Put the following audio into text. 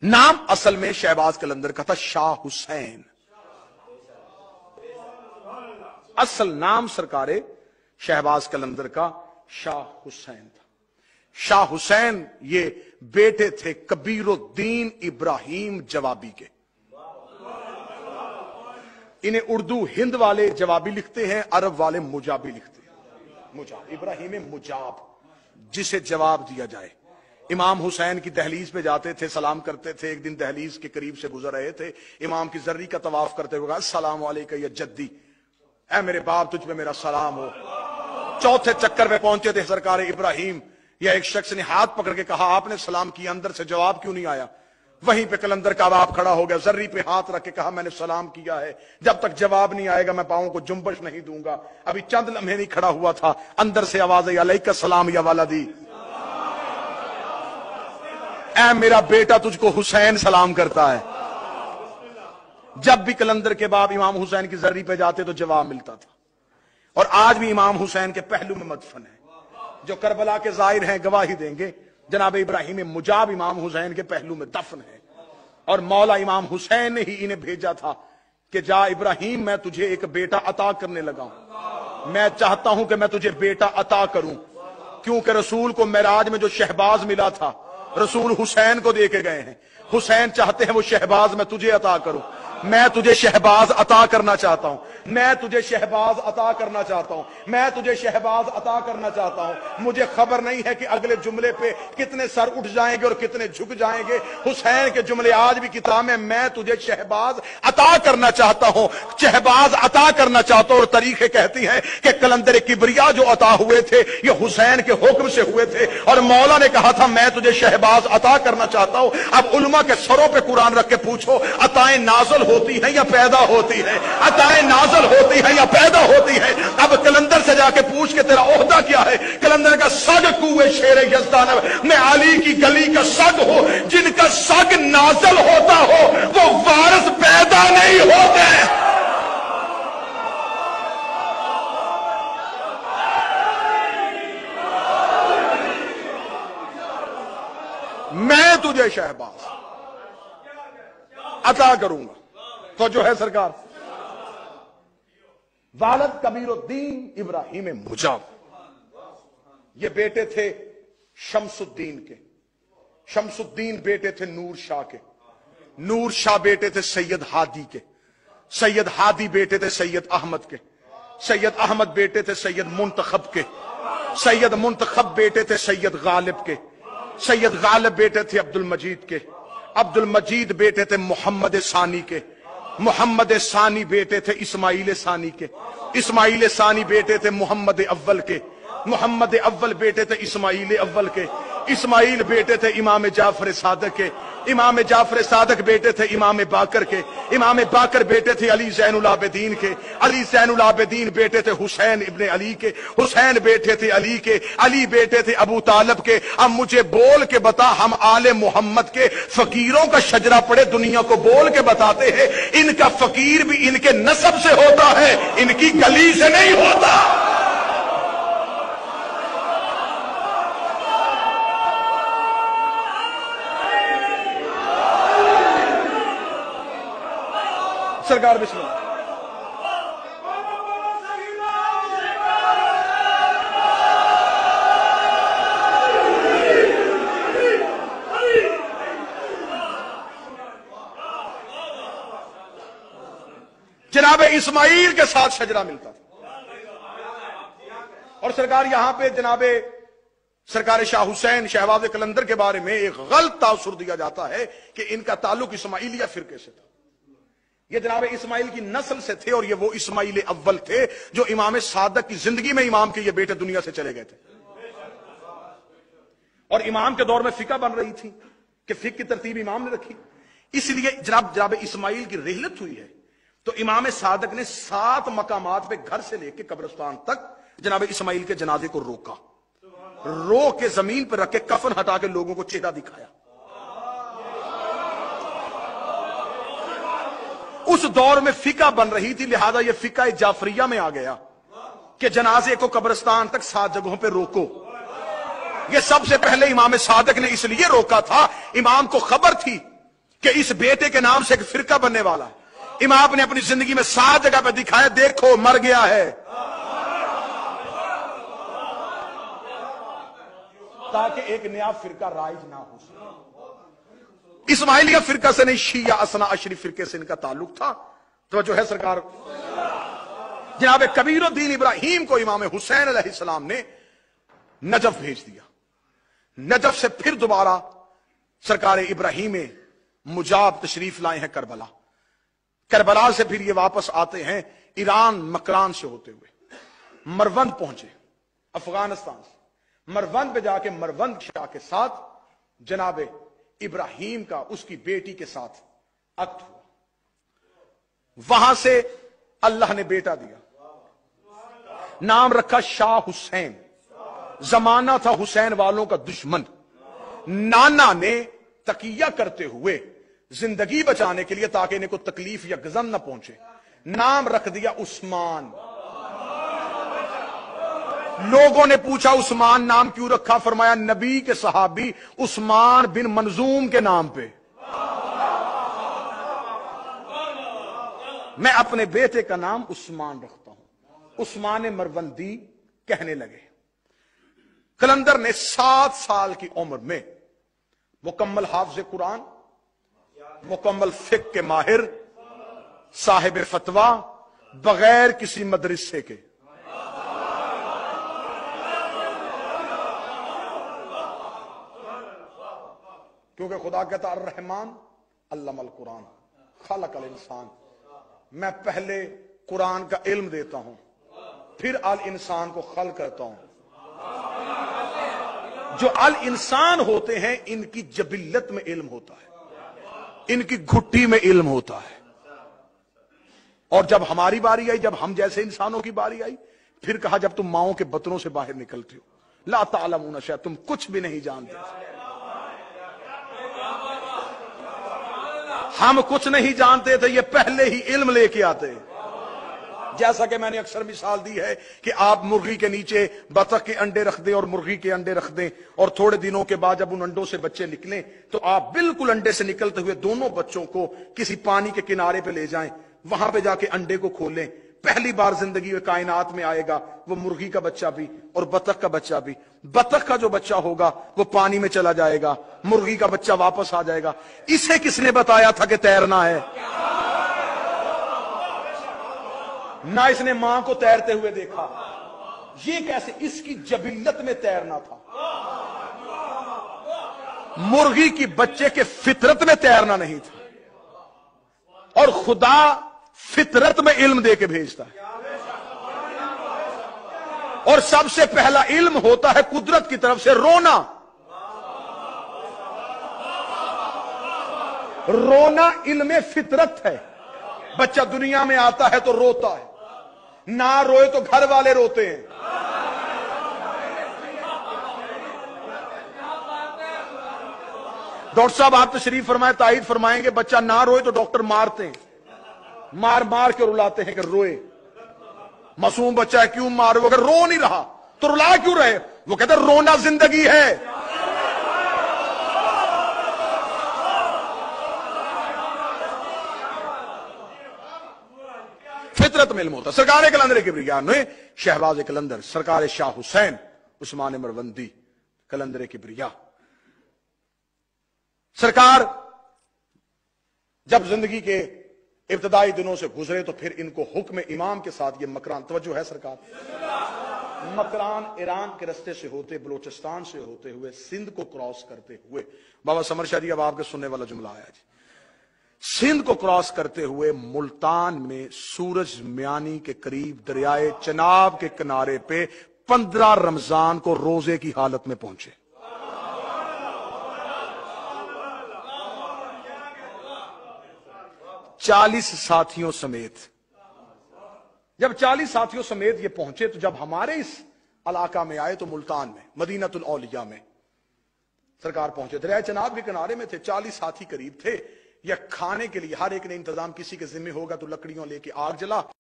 नाम असल में शहबाज कलंदर का था शाह हुसैन। असल नाम सरकारे शहबाज कलंदर का शाह हुसैन था। शाह हुसैन ये बेटे थे कबीरुद्दीन इब्राहिम जवाबी के। इन्हें उर्दू हिंद वाले जवाबी लिखते हैं, अरब वाले मुजाबी लिखते हैं। मुजाब इब्राहिम मुजाब, जिसे जवाब दिया जाए। इमाम हुसैन की दहलीज पे जाते थे, सलाम करते थे। एक दिन दहलीज के करीब से गुजर रहे थे, इमाम की जर्री का तवाफ करते हुए कहा अस्सलाम वालेकुम या जद्दी, ऐ मेरे बाप तुझ पे मेरा सलाम हो। चौथे चक्कर में पहुंचे थे सरकार इब्राहिम, या एक शख्स ने हाथ पकड़ के कहा आपने सलाम किया, अंदर से जवाब क्यों नहीं आया? वहीं पे कलंदर का बाप खड़ा हो गया, जर्री पे हाथ रख के कहा मैंने सलाम किया है, जब तक जवाब नहीं आएगा मैं पांवों को जुम्बश नहीं दूंगा। अभी चंद लम्हे नहीं खड़ा हुआ था, अंदर से आवाज आई अलैका सलाम या वालदी, ऐ मेरा बेटा तुझको हुसैन सलाम करता है। जब भी कलंदर के बाप इमाम हुसैन की जर्री पे जाते तो जवाब मिलता था। और आज भी इमाम हुसैन के पहलू में मदफन है। जो करबला के जाहिर हैं गवाही देंगे, जनाब इब्राहिम मुजाब इमाम हुसैन के पहलू में दफन है। और मौला इमाम हुसैन ने ही इन्हें भेजा था कि जा इब्राहिम मैं तुझे एक बेटा अता करने लगा हूं, मैं चाहता हूं कि मैं तुझे बेटा अता करूं, क्योंकि रसूल को मेराज में जो शहबाज मिला था रसूल हुसैन को दे के गए हैं। हुसैन चाहते हैं वो शहबाज मैं तुझे अता करूं। मैं तुझे शहबाज अता करना चाहता हूं, मैं तुझे शहबाज अता करना चाहता हूं, मैं तुझे शहबाज अता करना चाहता हूं। मुझे खबर नहीं है कि अगले जुमले पे कितने सर उठ जाएंगे और कितने झुक जाएंगे। हुसैन के जुमले आज भी किताब में मैं तुझे शहबाज अता करना चाहता हूं, शहबाज अता करना चाहता हूं। और तारीखें कहती हैं कि कलंदर किबरिया जो अता हुए थे ये हुसैन के हुक्म से हुए थे, और मौला ने कहा था मैं तुझे शहबाज अता करना चाहता हूं। अब उलमा के सरों पे कुरान रख के पूछो अताएं नाज़िल होती है या पैदा होती है? अताएं नाज़िल होती है या पैदा होती है? अब कलंदर से जाके पूछ के तेरा ओहदा क्या है? कलंदर का सग कुए शेर यज़दान, मैं अली की गली का सग हो, जिनका सग नाज़िल होता हो वो वारिस पैदा नहीं होते। मैं तुझे शहबाज अता करूंगा। तो जो है सरकार वालद कबीरुद्दीन इब्राहिम मुजाब, ये बेटे थे शमसुद्दीन के। शमसुद्दीन बेटे थे नूर शाह के। नूर शाह बेटे थे सैयद हादी के। सैयद हादी बेटे थे सैयद अहमद के। सैयद अहमद बेटे थे सैयद मुंतखब के। सैयद मुंतखब बेटे थे सैयद गालिब के। सैयद गालिब बेटे थे अब्दुल मजीद के। अब्दुल मजीद बेटे थे मोहम्मद सानी के। मोहम्मद सानी बेटे थे इस्माइल सानी के। इस्माइल सानी बेटे थे मोहम्मद अव्वल के। मोहम्मद अव्वल बेटे थे इस्माइल अव्वल के। इस्माइल बेटे थे इमाम जाफर सादक के। इमाम जाफर सादक बेटे थे इमाम बाकर के। इमाम बाकर बेटे थे अली ज़ैनुल आबिदीन के। अली ज़ैनुल आबिदीन बेटे थे हुसैन इब्ने अली के। हुसैन बेटे थे अली के। अली बेटे थे अबू तालिब के। अब मुझे बोल के बता, हम आले मोहम्मद के फकीरों का शजरा पड़े दुनिया को बोल के बताते हैं, इनका फकीर भी इनके नसब से होता है, इनकी गली से नहीं होता। सरकार बिस्मिल्लाह। जनाब इस्माइल के साथ शजरा मिलता था। और सरकार यहां पे जनाबे सरकार शाह हुसैन शहबाज कलंदर के बारे में एक गलत तासुर दिया जाता है कि इनका ताल्लुक इस्माइलिया फिरके से था। ये जनाब इस्माइल की नस्ल से थे, और ये वो इस्माइल अव्वल थे जो इमाम सादक की जिंदगी में इमाम के ये बेटे दुनिया से चले गए थे। और इमाम के दौर में फिका बन रही थी कि फिक की तरतीब इमाम ने रखी, इसलिए जनाब इस्माइल की रिहलत हुई है तो इमाम सादक ने 7 मकामात पे घर से लेके कब्रिस्तान तक जनाब इस्माइल के जनाजे को रोका, रोक के जमीन पर रख के कफन हटा के लोगों को चेहरा दिखाया। उस दौर में फिका बन रही थी, लिहाजा यह फिका जाफरिया में आ गया कि जनाजे को कब्रिस्तान तक 7 जगहों पे रोको। यह सबसे पहले इमाम सादक ने इसलिए रोका था, इमाम को खबर थी کہ اس بیٹے کے نام سے ایک فرقہ بننے والا ہے۔ امام نے اپنی زندگی میں 7 جگہ پہ دکھایا، دیکھو مر گیا ہے، تاکہ ایک نیا فرقہ رائج نہ ہو سکے۔ اسماعیلیہ فرقہ سے نہیں، شیعہ اسنا عشری فرقے سے ان کا تعلق تھا۔ توجہ ہے سرکار؟ جناب کبیر الدین ابراہیم کو امام حسین علیہ السلام نے نجف بھیج دیا۔ نجف سے پھر دوبارہ سرکار ابراہیم مجاب تشریف لائے ہیں کربلا۔ کربلا سے پھر یہ واپس آتے ہیں ایران مکران سے ہوتے ہوئے مروند پہنچے، افغانستان سے مروند پہ جا کے مروند شاہ کے ساتھ جناب ابراہیم کا اس کی بیٹی کے ساتھ عقد ہوا۔ وہاں سے اللہ نے بیٹا دیا، نام رکھا شاہ حسین۔ زمانہ تھا حسین والوں کا دشمن۔ نانا نے تقیہ کرتے ہوئے زندگی بچانے کے لیے تاکہ انہیں کوئی تکلیف یا غضب نہ پہنچے، نام رکھ دیا عثمان۔ لوگوں نے پوچھا عثمان نام کیوں رکھا؟ فرمایا نبی کے صحابی عثمان بن منظوم کے نام پہ میں اپنے بیٹے کا نام عثمان رکھتا ہوں۔ عثمان مروندی کہنے لگے۔ قلندر نے 7 سال کی عمر میں مکمل حافظ قرآن، مکمل فقہ کے ماہر، صاحب فتویٰ، بغیر کسی مدرسے کے، کیونکہ خدا کہتا الرحمن علم القرآن خلق الانسان، میں پہلے قرآن کا علم دیتا ہوں پھر الانسان کو خلق کرتا ہوں۔ جو الانسان ہوتے ہیں ان کی جبلت میں علم ہوتا ہے، ان کی گھٹی میں علم ہوتا ہے، اور جب ہماری باری آئی، جب ہم جیسے انسانوں کی باری آئی، پھر کہا جب تم ماؤں کے بطنوں سے باہر نکلتے ہو لا تعلمون شیئا، تم کچھ بھی نہیں جانتے۔ ہم کچھ نہیں جانتے تھے، یہ پہلے ہی علم لے کے آتے۔ جیسا کہ میں نے اکثر مثال دی ہے کہ آپ مرغی کے نیچے بطخ کے انڈے رکھ دیں اور مرغی کے انڈے رکھ دیں، اور تھوڑے دنوں کے بعد جب ان انڈوں سے بچے نکلیں تو آپ بالکل انڈے سے نکلتے ہوئے دونوں بچوں کو کسی پانی کے کنارے پہ لے جائیں، وہاں پہ جا کے انڈے کو کھولیں۔ پہلی بار زندگی میں کائنات میں آئے گا وہ مرغی کا بچہ بھی اور بطخ کا بچہ بھی۔ بطخ کا جو بچہ ہوگا وہ پانی میں چلا جائے گا، مرغی کا بچہ واپس آ جائے گا۔ اسے کس نے بتایا تھا کہ تیرنا ہے؟ نہ اس نے ماں کو تیرتے ہوئے دیکھا، یہ کیسے؟ اس کی جبلت میں تیرنا تھا۔ مرغی کی بچے کے فطرت میں تیرنا نہیں تھا، اور خدا فطرت میں علم دے کے بھیجتا ہے، اور سب سے پہلا علم ہوتا ہے قدرت کی طرف سے رونا۔ رونا علم فطرت ہے۔ بچہ دنیا میں آتا ہے تو روتا ہے، نہ روئے تو گھر والے روتے ہیں۔ ڈاکٹر صاحب آپ تشریف فرمائے، تائید فرمائیں گے، بچہ نہ روئے تو ڈاکٹر مارتے ہیں، مار مار کے رلاتے ہیں کہ روئے۔ معصوم بچہ ہے، کیوں مارو؟ اگر رو نہیں رہا تو رلا کیوں رہے؟ وہ کہتے ہیں رونا زندگی ہے۔ فطرت میں علم ہوتا۔ سرکار قلندر کبریا نے شہباز قلندر، سرکار شاہ حسین عثمان مروندی قلندر کبریا، سرکار جب زندگی کے ابتدائی دنوں سے گزرے تو پھر ان کو حکم امام کے ساتھ یہ مکران، توجہ ہے سرکار، مکران ایران کے رستے سے ہوتے، بلوچستان سے ہوتے ہوئے، سندھ کو کراس کرتے ہوئے، بابا سمر شاہ جی اب آپ کے سننے والا جملہ آیا جی، سندھ کو کراس کرتے ہوئے ملتان میں سورج میانی کے قریب دریائے چناب کے کنارے پہ 15 رمضان کو روزے کی حالت میں پہنچے۔ چالیس ساتھیوں سمیت۔ جب 40 ساتھیوں سمیت یہ پہنچے تو جب ہمارے اس علاقہ میں آئے تو ملتان میں مدینۃ الاولیاء میں سرکار پہنچے، دریائے چناب کے کنارے میں تھے، 40 ساتھی قریب تھے۔ یا کھانے کے لیے ہر ایک نے انتظام، کسی کے ذمہ ہوگا تو لکڑیوں لے کے آگ جلا،